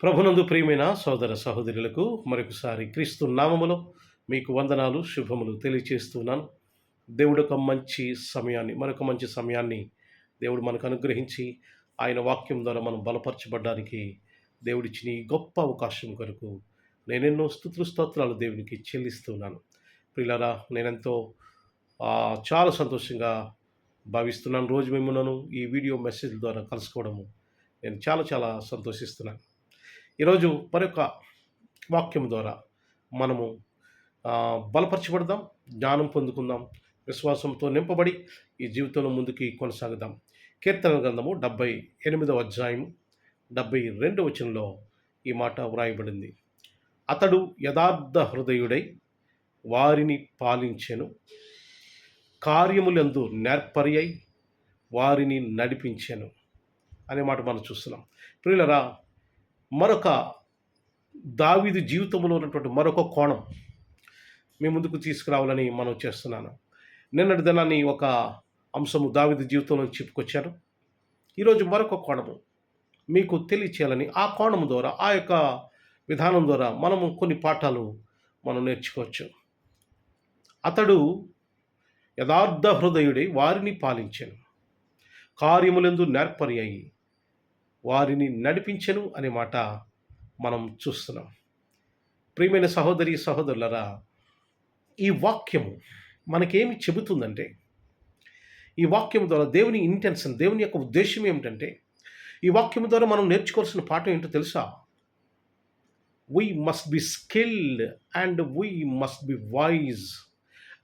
ప్రభునందు ప్రియమైన సోదర సహోదరులకు మరొకసారి క్రీస్తు నామములో మీకు వందనాలు శుభములు తెలియచేస్తున్నాను. దేవుడు ఒక మంచి సమయాన్ని మరొక మంచి సమయాన్ని దేవుడు మనకు అనుగ్రహించి ఆయన వాక్యం ద్వారా మనం బలపరచబడ్డానికి దేవుడిచ్చిన ఈ గొప్ప అవకాశం కొరకు నేనెన్నో స్తుతులు స్తోత్రాలు దేవునికి చెల్లిస్తున్నాను. ప్రియులారా, నేనెంతో చాలా సంతోషంగా భావిస్తున్నాను. రోజు మిమ్మల్ని ఈ వీడియో మెసేజ్ ద్వారా కలుసుకోవడము నేను చాలా చాలా సంతోషిస్తున్నాను. ఈరోజు మరొక వాక్యం ద్వారా మనము బలపరచబడదాం, జ్ఞానం పొందుకుందాం, విశ్వాసంతో నింపబడి ఈ జీవితంలో ముందుకి కొనసాగుదాం. కీర్తన గ్రంథము 78వ అధ్యాయం 72వ వచనంలో ఈ మాట వ్రాయబడింది. అతడు యథార్థ హృదయుడై వారిని పాలించెను, కార్యములందు నేర్పరియై వారిని నడిపించెను అనే మాట మనం చూస్తున్నాం. ప్రియులరా, మరొక దావీదు జీవితంలో ఉన్నటువంటి మరొక కోణం మీ ముందుకు తీసుకురావాలని మనం చేస్తున్నాను. నిన్నటి దినాన్ని ఒక అంశము దావీదు జీవితంలో చెప్పుకొచ్చాను. ఈరోజు మరొక కోణము మీకు తెలియచేయాలని, ఆ కోణం ద్వారా, ఆ యొక్క విధానం ద్వారా మనము కొన్ని పాఠాలు మనం నేర్చుకోవచ్చు. అతడు యథార్థ హృదయుడై వారిని పాలించెను, కార్యములందు నేర్పరి అయి వారిని నడిపించెను అనే మాట మనం చూస్తున్నాం. ప్రియమైన సహోదరి సహోదరులరా, ఈ వాక్యము మనకేమి చెబుతుందంటే, ఈ వాక్యం ద్వారా దేవుని ఇంటెన్షన్, దేవుని యొక్క ఉద్దేశం ఏమిటంటే, ఈ వాక్యం ద్వారా మనం నేర్చుకోవాల్సిన పాఠం ఏంటో తెలుసా? We must be skilled and we must be wise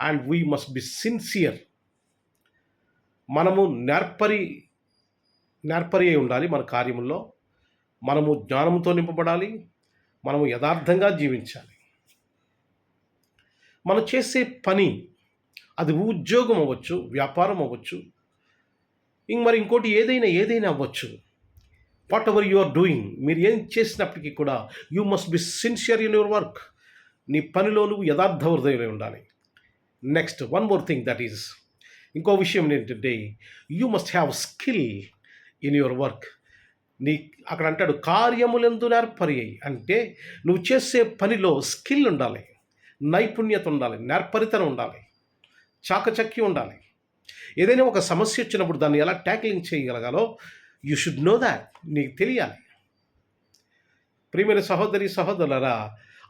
and we must be sincere. మనము నేర్పరి అయి ఉండాలి. మన కార్యముల్లో మనము జ్ఞానంతో నింపబడాలి, మనము యథార్థంగా జీవించాలి. మనం చేసే పని, అది ఉద్యోగం అవ్వచ్చు, వ్యాపారం అవ్వచ్చు, మరి ఇంకోటి ఏదైనా అవ్వచ్చు. Whatever you are doing, మీరు ఏం చేసినప్పటికీ కూడా you must be sincere in your work. నీ పనిలో నువ్వు యథార్థ హృదయులై ఉండాలి. Next one more thing, that is, ఇంకో విషయం ఏంటంటే, you must have skill in your work. అక్కడ అంటాడు కార్యములందు నేర్పరి అయి, అంటే నువ్వు చేసే పనిలో స్కిల్ ఉండాలి, నైపుణ్యత ఉండాలి, నేర్పరితనం ఉండాలి, చాకచక్యం ఉండాలి. ఏదైనా ఒక సమస్య వచ్చినప్పుడు దాన్ని ఎలా ట్యాకిలింగ్ చేయగలగాలో యూ షుడ్ నో దాట్, నీకు తెలియాలి. ప్రియమైన సహోదరి సహోదరులరా,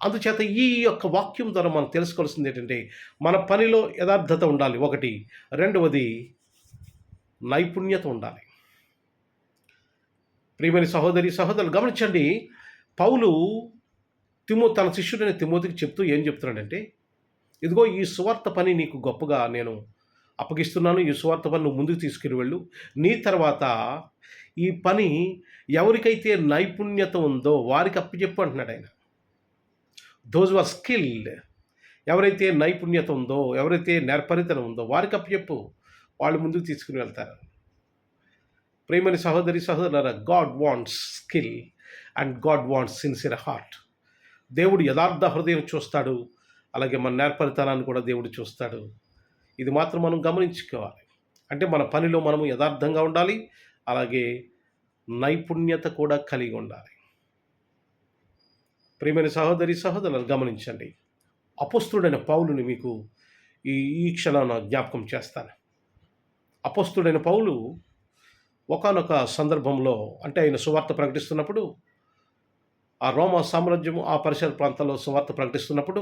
అందుచేత ఈ యొక్క వాక్యం ద్వారా మనం తెలుసుకోవాల్సింది ఏంటంటే, మన పనిలో యథార్థత ఉండాలి ఒకటి, రెండవది నైపుణ్యత ఉండాలి. ప్రియమైన సహోదరి సహోదరులు గమనించండి, పౌలు తన శిష్యుడైన తిమోతికి చెప్తూ ఏం చెప్తున్నాడంటే, ఇదిగో ఈ సువార్త పని నీకు గొప్పగా నేను అప్పగిస్తున్నాను, ఈ సువార్త పని నువ్వు ముందుకు తీసుకుని వెళ్ళు. నీ తర్వాత ఈ పని ఎవరికైతే నైపుణ్యత ఉందో వారికి అప్పచెప్పు అంటున్నాడు ఆయన. దోస్ ఆర్ స్కిల్డ్, ఎవరైతే నైపుణ్యత ఉందో, ఎవరైతే నేర్పరితనం ఉందో వారికి అప్పచెప్పు, వాళ్ళు ముందుకు తీసుకుని వెళ్తారు. ప్రియమైన సహోదరి సహోదరులారా, God wants skill and God wants sincere heart. దేవుడు యథార్థ హృదయం చూస్తాడు, అలాగే మన నేర్పరితనాన్ని కూడా దేవుడు చూస్తాడు. ఇది మాత్రం మనం గమనించుకోవాలి. అంటే మన పనిలో మనము యథార్థంగా ఉండాలి, అలాగే నైపుణ్యత కూడా కలిగి ఉండాలి. ప్రియమైన సహోదరి సహోదరులను గమనించండి, అపోస్తుడైన పౌలుని మీకు ఈ క్షణాన జ్ఞాపకం చేస్తాను. అపోస్తుడైన పౌలు ఒకానొక సందర్భంలో, అంటే ఆయన సువార్త ప్రకటిస్తున్నప్పుడు, ఆ రోమా సామ్రాజ్యము ఆ పరిసర ప్రాంతాల్లో సువార్త ప్రకటిస్తున్నప్పుడు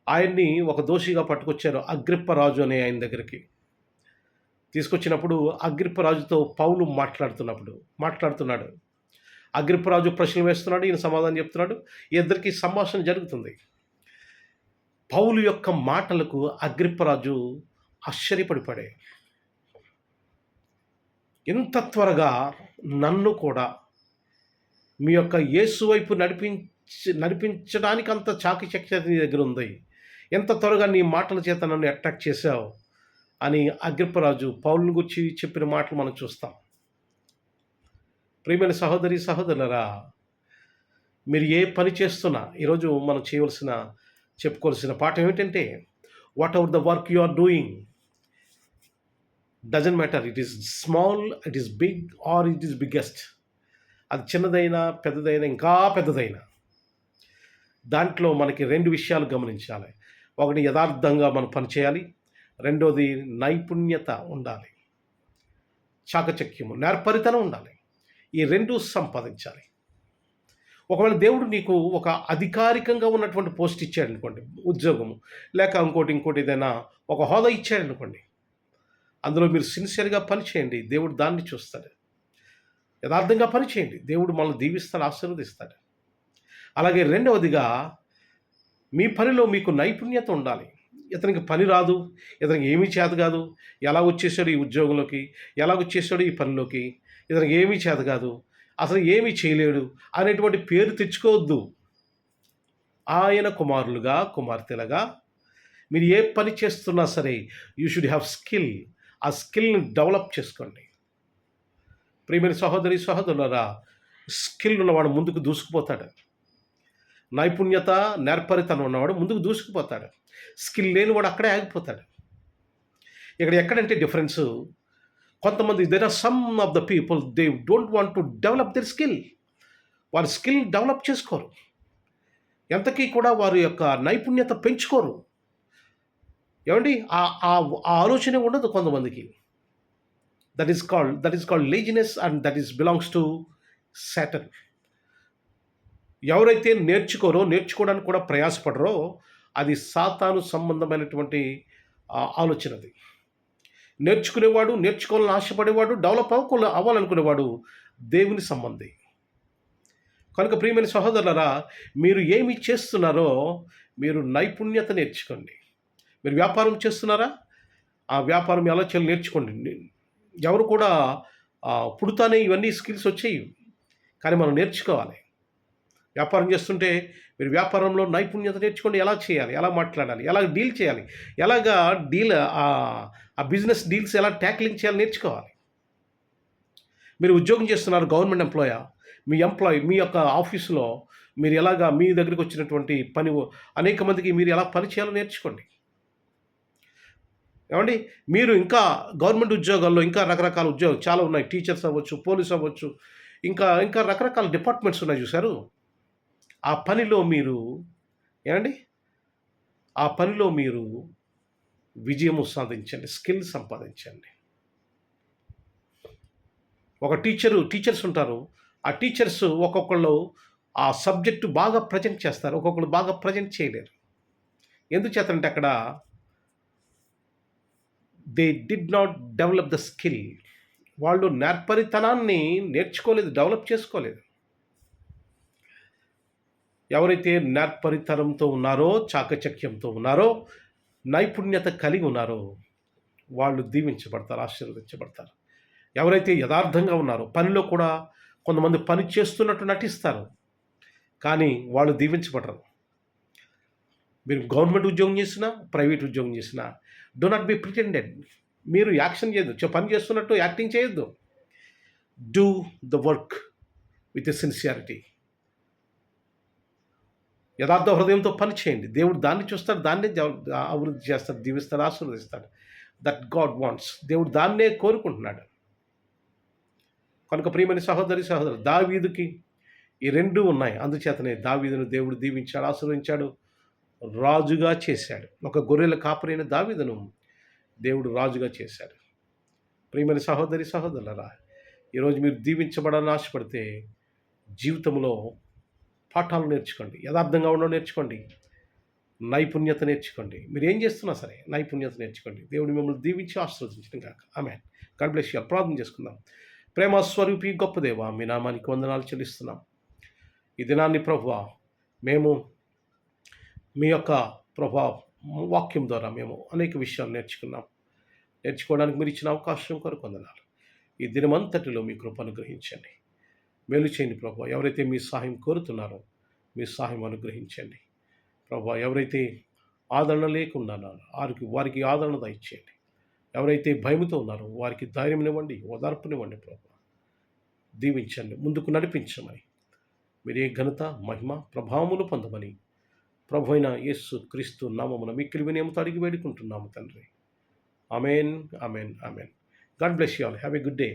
ఆయన్ని ఒక దోషిగా పట్టుకొచ్చారు. అగ్రిప్ప రాజు అనే ఆయన దగ్గరికి తీసుకొచ్చినప్పుడు అగ్రిప్ప రాజుతో పౌలు మాట్లాడుతున్నాడు. అగ్రిప్ప రాజు ప్రశ్నలు వేస్తున్నాడు, ఈయన సమాధానం చెప్తున్నాడు. ఇద్దరికి సంభాషణ జరుగుతుంది. పౌలు యొక్క మాటలకు అగ్రిప్ప రాజు ఆశ్చర్యపడిపడే, ఇంత త్వరగా నన్ను కూడా మీ యొక్క యేసు వైపు నడిపించడానికి అంత చాకచక్యత నీ దగ్గర ఉంది, ఎంత త్వరగా నీ మాటల చేత నన్ను అట్రాక్ట్ చేశావు అని అగ్రిప్పరాజు పౌలుని గురించి చెప్పిన మాటలు మనం చూస్తాం. ప్రియమైన సహోదరి సహోదరులరా, మీరు ఏ పని చేస్తున్నా ఈరోజు మనం చెప్పుకోవాల్సిన పాఠం ఏమిటంటే, whatever the work you are doing, doesn't matter, it is small, it is big, or it is biggest. అది చిన్నదైనా, పెద్దదైనా, ఇంకా పెద్దదైనా. దాంట్లో మనకి 2 విషయాలు గమనించాలి. ఒకటి యథార్థంగా మనం పనిచేయాలి. రెండోది నైపుణ్యత ఉండాలి. చాకచక్యము, నేర్పరితనం ఉండాలి. ఈ 2 సంపాదించాలి. ఒకవేళ దేవుడు నీకు ఒక అధికారికంగా ఉన్నటువంటి పోస్ట్ ఇచ్చాడనుకోండి, ఉద్యోగము, లేక ఇంకోటి ఏదైనా ఒక హోదా ఇచ్చాడనుకోండి, అందులో మీరు సిన్సియర్‌గా పని చేయండి. దేవుడు దాన్ని చూస్తాడు. యథార్థంగా పని చేయండి. దేవుడు మనల్ని దీవిస్తాడు, ఆశీర్వదిస్తాడు. అలాగే రెండవదిగా మీ పనిలో మీకు నైపుణ్యత ఉండాలి. ఇతనికి పని రాదు, ఇతనికి ఏమీ చేత కాదు, ఎలా వచ్చేసాడు ఈ ఉద్యోగంలోకి, ఎలా వచ్చేసాడు ఈ పనిలోకి, ఇతనికి ఏమీ చేత కాదు, అసలు ఏమీ చేయలేడు అనేటువంటి పేరు తెచ్చుకోవద్దు. ఆయన కుమారులుగా, కుమార్తెలుగా మీరు ఏ పని చేస్తున్నా సరే యూ షుడ్ హ్యావ్ స్కిల్. ఆ స్కిల్‌ని డెవలప్ చేసుకోండి. ప్రియమైన సహోదరి, సహోదరులారా, స్కిల్ ఉన్నవాడు ముందుకు దూసుకుపోతాడు. నైపుణ్యత, నేర్పరితనం ఉన్నవాడు ముందుకు దూసుకుపోతాడు. స్కిల్ లేనివాడు అక్కడే ఆగిపోతాడు. ఇక్కడ ఎక్కడంటే డిఫరెన్సు, కొంతమంది there are some of the people they don't want to develop their skill. వారి స్కిల్ డెవలప్ చేసుకోరు. ఎంతకీ కూడా వారి యొక్క నైపుణ్యత పెంచుకోరు. ఏవండి, ఆ ఆ ఆలోచనే ఉండదు కొంతమందికి. That is called laziness and that is belongs to Satan. ఎవరైతే నేర్చుకోవడానికి కూడా ప్రయాసపడరో అది సాతాను సంబంధమైనటువంటి ఆలోచన అది. నేర్చుకునేవాడు, నేర్చుకోవాలని ఆశపడేవాడు, డెవలప్ అవ్వాలనుకునేవాడు దేవుని సంబంధి. కనుక ప్రియమైన సహోదరులారా, మీరు ఏమి చేస్తున్నారో మీరు నైపుణ్యత నేర్చుకోండి. మీరు వ్యాపారం చేస్తున్నారా? ఆ వ్యాపారం ఎలా చేయాలో నేర్చుకోండి. ఎవరు కూడా పుడతానే ఇవన్నీ స్కిల్స్ వచ్చేవి, కానీ మనం నేర్చుకోవాలి. వ్యాపారం చేస్తుంటే మీరు వ్యాపారంలో నైపుణ్యత నేర్చుకోండి. ఎలా చేయాలి, ఎలా మాట్లాడాలి, ఎలా డీల్ చేయాలి, ఎలాగా ఆ బిజినెస్ డీల్స్ ఎలా ట్యాక్లింగ్ చేయాలి నేర్చుకోవాలి. మీరు ఉద్యోగం చేస్తున్నారు, గవర్నమెంట్ ఎంప్లాయీ మీ యొక్క ఆఫీసులో మీరు ఎలాగా మీ దగ్గరికి వచ్చినటువంటి పని అనేక మందికి మీరు ఎలా పని చేయాలో నేర్చుకోండి. ఏమండి, మీరు ఇంకా గవర్నమెంట్ ఉద్యోగాల్లో ఇంకా రకరకాల ఉద్యోగాలు చాలా ఉన్నాయి. టీచర్స్ అవ్వచ్చు, పోలీస్ అవ్వచ్చు, ఇంకా రకరకాల డిపార్ట్మెంట్స్ ఉన్నాయి చూసారు. ఆ పనిలో మీరు ఏమండి ఆ పనిలో మీరు విజయము సాధించండి, స్కిల్ సంపాదించండి. ఒక టీచర్స్ ఉంటారు. ఆ టీచర్స్ ఒక్కొక్కళ్ళు ఆ సబ్జెక్టు బాగా ప్రజెంట్ చేస్తారు, ఒక్కొక్కళ్ళు బాగా ప్రజెంట్ చేయలేరు. ఎందుచేతంటే అక్కడ they did not develop the skill. వాళ్ళు నేర్పరితనాన్ని నేర్చుకోలేదు, డెవలప్ చేసుకోలేదు. ఎవరైతే నేర్పరితనంతో ఉన్నారో, చాకచక్యంతో ఉన్నారో, నైపుణ్యత కలిగి ఉన్నారో వాళ్ళు దీవించబడతారు, ఆశీర్వదించబడతారు. ఎవరైతే యథార్థంగా ఉన్నారో, పనిలో కూడా కొంతమంది పని చేస్తున్నట్టు నటిస్తారు, కానీ వాళ్ళు దీవించబడరు. మీరు గవర్నమెంట్ ఉద్యోగం చేసినా, ప్రైవేట్ ఉద్యోగం చేసినా, డో నాట్ బి ప్రిటెండెడ్. మీరు యాక్షన్ చేయొద్దు, పని చేస్తున్నట్టు యాక్టింగ్ చేయొద్దు. Do the work with a sincerity. యథార్థ హృదయంతో పని చేయండి. దేవుడు దాన్ని చూస్తాడు, దాన్నే అభివృద్ధి చేస్తాడు, దీవిస్తాడు, ఆశీర్వదిస్తాడు. That God wants. దేవుడు దాన్నే కోరుకుంటున్నాడు. కనుక ప్రియమైన సహోదరి, దావీదుకి ఈ 2 ఉన్నాయి. అందుచేతనే దావీదును దేవుడు దీవించాడు, ఆశీర్వదించాడు, రాజుగా చేశాడు. ఒక గొర్రెల కాపరైన దావీదును దేవుడు రాజుగా చేశాడు. ప్రియమైన సహోదరులారా, ఈరోజు మీరు దీవించబడాలని ఆశపడితే జీవితంలో పాఠాలు నేర్చుకోండి, యథార్థంగా ఉండడం నేర్చుకోండి, నైపుణ్యత నేర్చుకోండి. మీరు ఏం చేస్తున్నా సరే నైపుణ్యత నేర్చుకోండి. దేవుడు మిమ్మల్ని దీవించి ఆశీర్వదించడం కాక. ఆమేన్. God bless you. ప్రార్థన చేసుకుందాం. ప్రేమ స్వరూపి గొప్ప దేవా, మీ నామానికి వందనాలు చెల్లిస్తున్నాం. ఈ దినాన్ని ప్రభువా, మేము మీ యొక్క ప్రభువా వాక్యం ద్వారా మేము అనేక విషయాలు నేర్చుకోవడానికి మీరు ఇచ్చిన అవకాశం కొరకు వందనాలు. ఈ దినమంతటిలో మీ కృప అనుగ్రహించండి, మేలు చేయండి ప్రభువా. ఎవరైతే మీ సహాయం కోరుతున్నారో మీ సహాయం అనుగ్రహించండి ప్రభువా. ఎవరైతే ఆదరణ లేకుండా వారికి ఆదరణ దయచేయండి. ఎవరైతే భయముతో ఉన్నారో వారికి ధైర్యంనివ్వండి, ఓదార్పునివ్వండి ప్రభువా. దీవించండి, ముందుకు నడిపించమని, మీరే ఘనత, మహిమ, ప్రభావములు పొందమని ప్రభు అయిన యేసు క్రీస్తు నామమున మిక్కిలి వినయముతో అడిగి వేడుకుంటున్నాము తండ్రి. Amen, amen, amen. God bless you all. Have a good day.